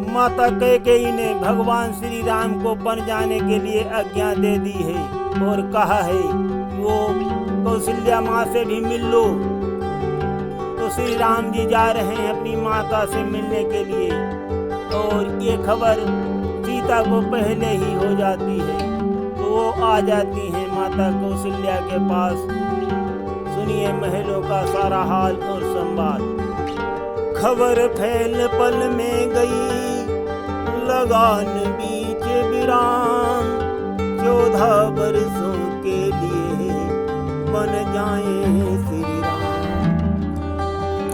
माता कैकेयी ने भगवान श्री राम को बन जाने के लिए आज्ञा दे दी है और कहा है वो कौशल्या माँ से भी मिल लो। तो श्री राम जी जा रहे हैं अपनी माता से मिलने के लिए और ये खबर सीता को पहले ही हो जाती है तो वो आ जाती हैं माता कौशल्या के पास। सुनिए महलों का सारा हाल और संवाद। खबर फैल पल में गई लगान बीच विराम, 14 बरसों के लिए बन जाए श्री राम।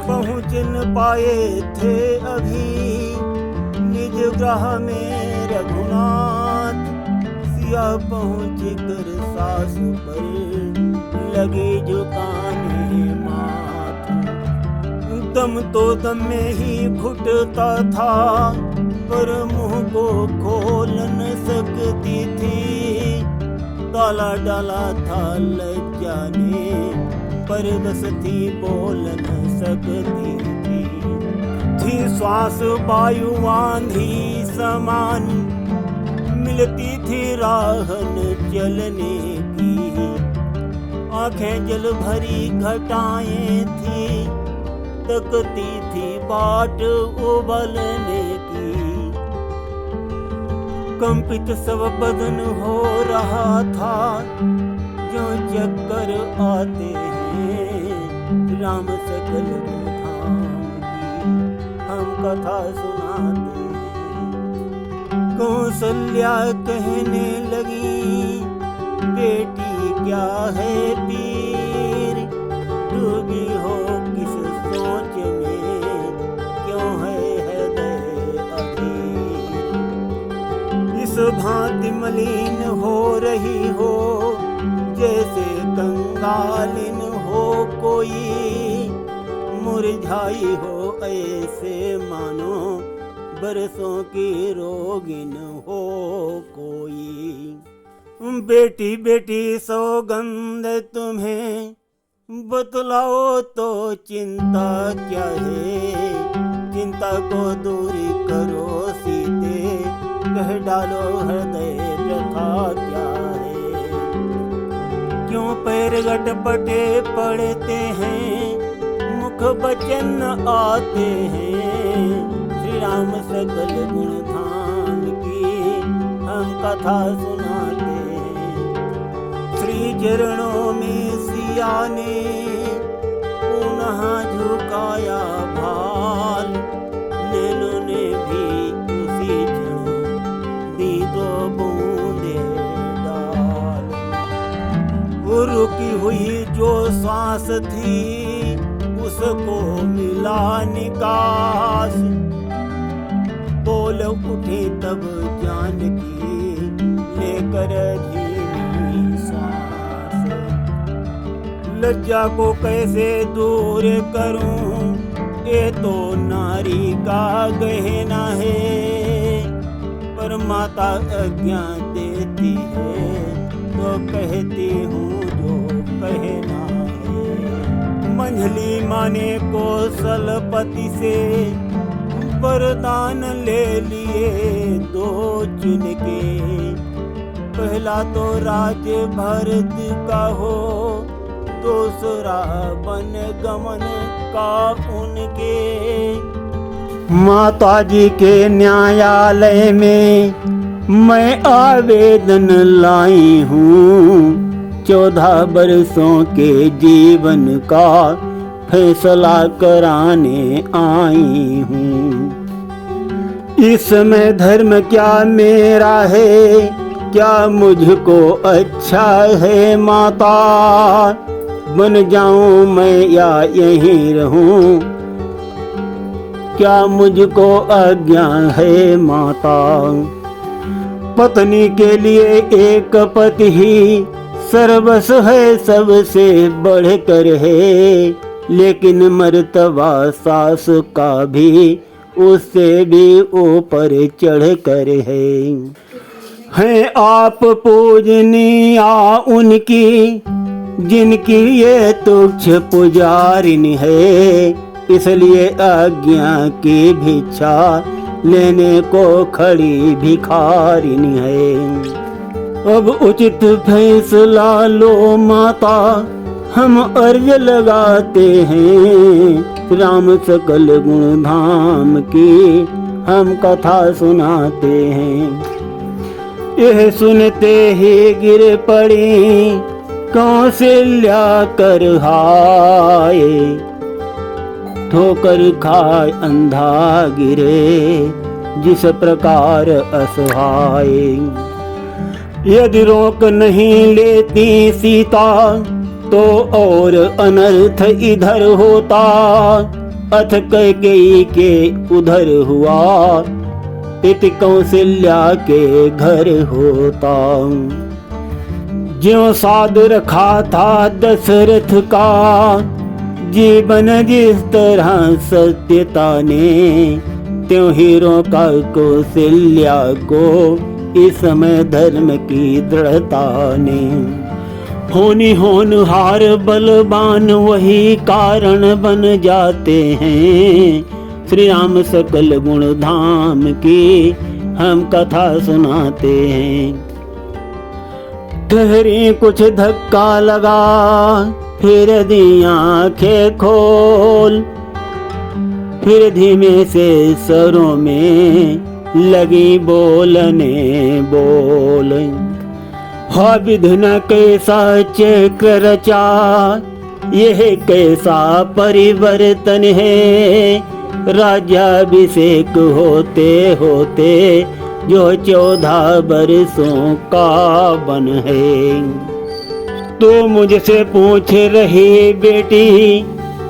पहुँच न पाए थे अभी निज ग्रह में रघुनाथ, सिया पहुँच कर सास पर लगे झुकाने माथ। दम तो दम में ही घुटता था पर मुंह को खोल न सकती थी। ताला डाला था लज्जा ने पर बस थी बोल न सकती थी श्वास वायु आंधी समान, मिलती थी राहन चलने की। आंखें जल भरी घटाएं थी, तकती थी बाट उबलने की। कंपित सब बदन हो रहा था, जो चक्कर आते हैं राम सकल धाम की हम कथा सुनाते। कौशल्या कहने लगी बेटी क्या है पीर, डूबी हो किस सोच में, क्यों है हृदय अधीर। इस भांति मलिन हो रही हो जैसे कंगालिन हो कोई, मुरझाई हो ऐसे मानो बरसों की रोगिन हो कोई। बेटी बेटी सौगंध तुम्हें बतलाओ तो चिंता क्या है, चिंता को दूरी करो सीते, कह डालो हृदय व्यथा क्या है। क्यों पैर गटपटे पड़ते हैं, मुख वचन आते हैं, श्री राम सकल गुण धाम की हम कथा सुनाते हैं। श्री चरणों में सिया ने पुनः झुकाया भाल, नैनों ने भी उसी क्षण दी 2 बूंदे डाल। वो रुकी हुई जो सांस थी उसको मिला निकास, बोल उठी तब जानकी लेकर धीमी सांस। लज्जा को कैसे दूर करूं, ये तो नारी का गहना है, पर माता आज्ञा देती है तो कहती हूँ जो कहना है। मंझली माने कौशलपति से वरदान ले लिए 2 चुन के, पहला तो राज भरत का हो, दूसरा वन गमन का उनके। माता जी के न्यायालय में मैं आवेदन लाई हूँ, 14 बरसों के जीवन का फैसला कराने आई हूँ। इसमें धर्म क्या मेरा है, क्या मुझको अच्छा है माता, बन जाऊं मैं या यहीं रहूं, क्या मुझको आज्ञा है माता। पत्नी के लिए एक पति ही सर्वस्व है, सबसे बढ़कर है, लेकिन मर्तबा सास का भी उससे भी ऊपर चढ़ कर है आप पूजनीया उनकी, जिनकी ये तुच्छ पुजारिन है, इसलिए आज्ञा की भिक्षा लेने को खड़ी भिखारिनी है। अब उचित फैसला लो माता, हम अर्ज लगाते हैं। राम सकल गुण धाम की हम कथा सुनाते हैं। यह सुनते ही गिर पड़ी कौशल्या कर हाय, ठोकर खाए अंधा गिरे जिस प्रकार असहाय। यदि रोक नहीं लेती सीता तो और अनर्थ इधर होता, अथ कैकेयी के उधर हुआ इति कौशल्या के घर होता। ज्यों साध रखा था दशरथ का जीवन जिस तरह सत्यता ने, त्यों ही रोका कौशल्या को इस समय धर्म की दृढ़ता ने। होनी होनहार बलवान वही कारण बन जाते हैं। श्री राम सकल गुण धाम की हम कथा सुनाते हैं। ठहरी कुछ धक्का लगा फिर दी आंखें खोल, फिर धीमे से सरों में लगी बोलने बोल। हा विधि न कैसा चक्र रचा, यह कैसा परिवर्तन है। राज्याभिषेक होते होते जो 14 बरसों का बन है। तो मुझसे पूछ रही बेटी,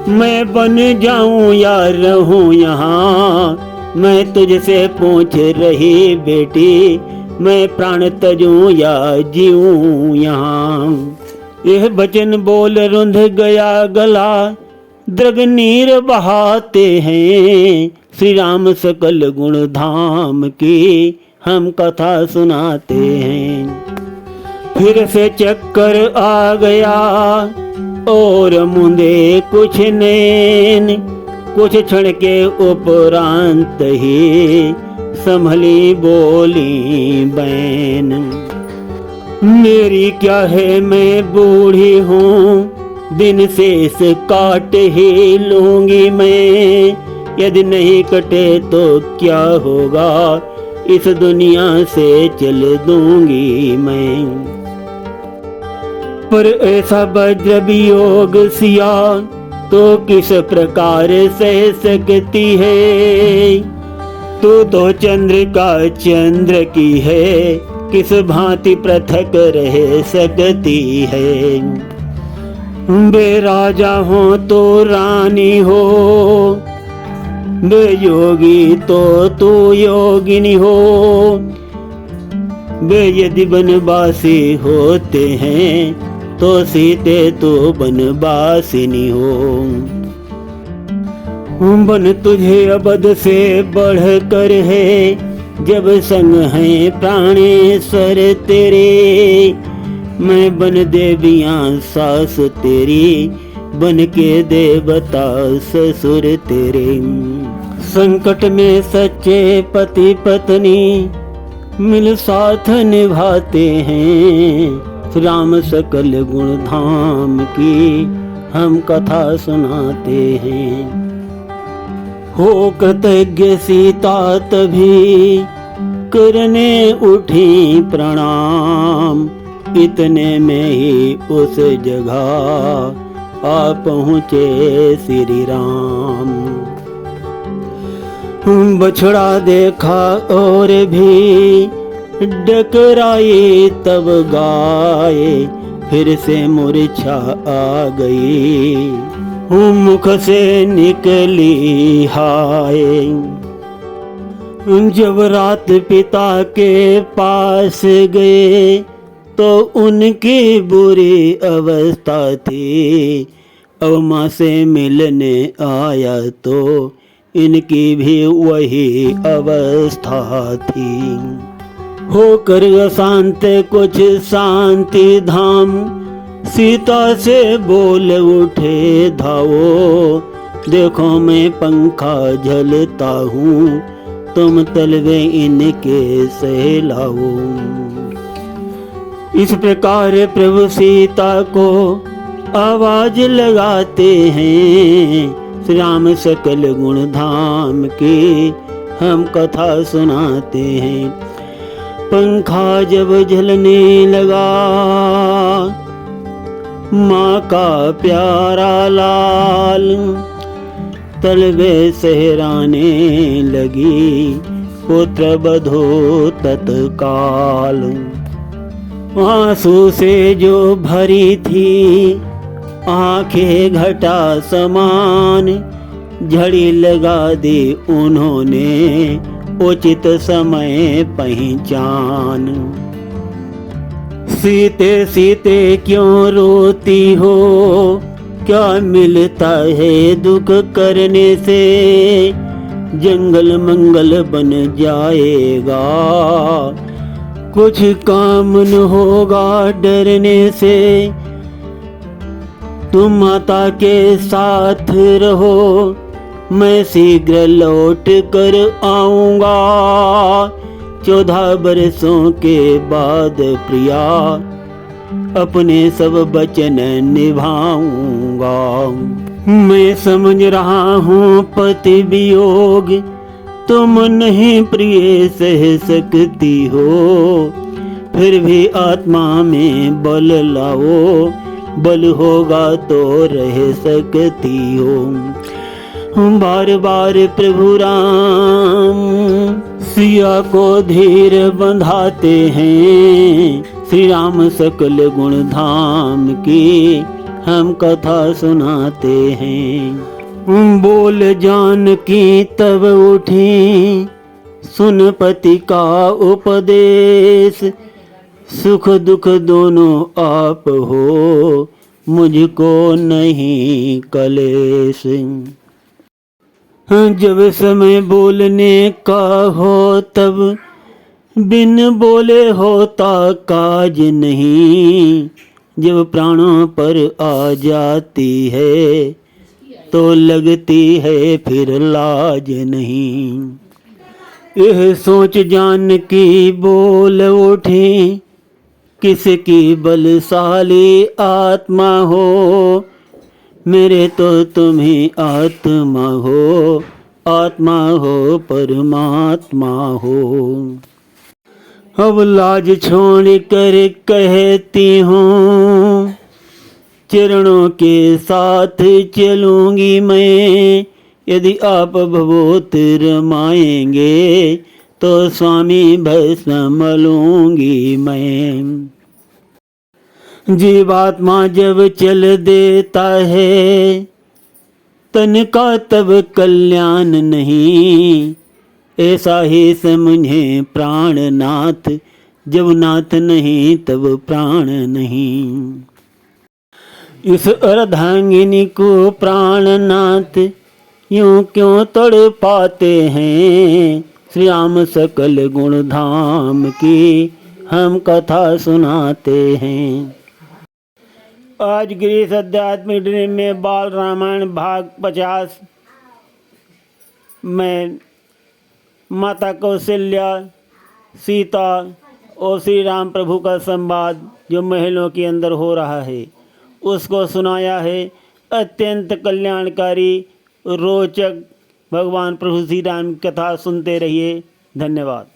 मैं बन जाऊं या रहूं यहाँ। मैं तुझसे पूछ रही बेटी, मैं प्राण तजूं या जीऊं यहाँ। यह वचन बोल रुंध गया गला, द्रग नीर बहाते हैं। श्री राम सकल गुण धाम की हम कथा सुनाते हैं। फिर से चक्कर आ गया और मुंदे कुछ नैन, कुछ क्षण के उपरांत ही संभली बोली बैन। मेरी क्या है मैं बूढ़ी हूँ, दिन शेष काट ही लूंगी मैं। यदि नहीं कटे तो क्या होगा, इस दुनिया से चल दूंगी मैं। पर ऐसा वज्र वियोग सिया तो किस प्रकार सह सकती है। तू तो चंद्र का चंद्र की है, किस भांति पृथक रह सकती है। बे राजा हो तो रानी हो, बे योगी तो तू योगिनी हो। बे यदि बनवासी होते हैं तो सीते तो बनवासिनी हो। बन तुझे अबद से बढ़ कर है, जब संग है प्राणेश्वर तेरे। मैं बन देवियां सास तेरी, बन के देवता ससुर तेरे। संकट में सच्चे पति पत्नी मिल साथ निभाते हैं। राम सकल गुण धाम की हम कथा सुनाते हैं। हो कृतज्ञ सीता तभी करने उठी प्रणाम, इतने में ही उस जगह आ पहुँचे श्री राम। बछड़ा देखा और भी डकराई तब गाय, फिर से मूर्छा आ गई मुख से निकली हाय। जब रात पिता के पास गए तो उनकी बुरी अवस्था थी। अब माँ से मिलने आया तो इनकी भी वही अवस्था थी। होकर अशांत कुछ शांति धाम, सीता से बोल उठे धावो। देखो मैं पंखा झलता हूँ, तुम तलवे इनके सहलाओ। इस प्रकार प्रभु सीता को आवाज लगाते हैं, श्री राम सकल गुण धाम की हम कथा सुनाते हैं। पंखा जब झलने लगा माँ का प्यारा लाल, तलवे सहराने लगी पुत्र बधो तत्काल। आंसू से जो भरी थी आंखें घटा समान, झड़ी लगा दी उन्होंने उचित समय पहचान। सीते सीते क्यों रोती हो, क्या मिलता है दुख करने से, जंगल मंगल बन जाएगा, कुछ काम न होगा डरने से। तुम माता के साथ रहो, मैं शीघ्र लौट कर आऊंगा, 14 बरसों के बाद प्रिया अपने सब वचन निभाऊंगा। मैं समझ रहा हूँ पति वियोग तुम नहीं प्रिय सह सकती हो, फिर भी आत्मा में बल लाओ, बल होगा तो रह सकती हो। बार बार प्रभु राम सिया को धीर बंधाते हैं, श्री राम सकल गुण धाम की हम कथा सुनाते हैं। बोल जानकी तब उठी सुन पति का उपदेश, सुख दुख दोनों आप हो, मुझको नहीं कलेश। जब समय बोलने का हो तब बिन बोले होता काज नहीं, जब प्राणों पर आ जाती है तो लगती है फिर लाज नहीं। यह सोच जान की बोल उठी, किसकी बलशाली आत्मा हो, मेरे तो तुम ही आत्मा हो, आत्मा हो परमात्मा हो। अब लाज छोड़ कर कहती हूँ, चरणों के साथ चलूंगी मैं, यदि आप भवोत रमाएंगे तो स्वामी भस्म लूंगी मैं। जीवात्मा जब चल देता है तन का तब कल्याण नहीं, ऐसा ही समझे प्राणनाथ, जब नाथ नहीं तब प्राण नहीं। इस अर्धांगिनी को प्राणनाथ यूं क्यों तड़ पाते हैं, श्री राम सकल गुण धाम की हम कथा सुनाते हैं। आज गिरीश अध्यात्मिक ड्रीम में बाल रामायण भाग 50 में माता कौशल्या, सीता और श्री राम प्रभु का संवाद जो महलों के अंदर हो रहा है उसको सुनाया है। अत्यंत कल्याणकारी रोचक भगवान प्रभु श्री राम की कथा सुनते रहिए। धन्यवाद।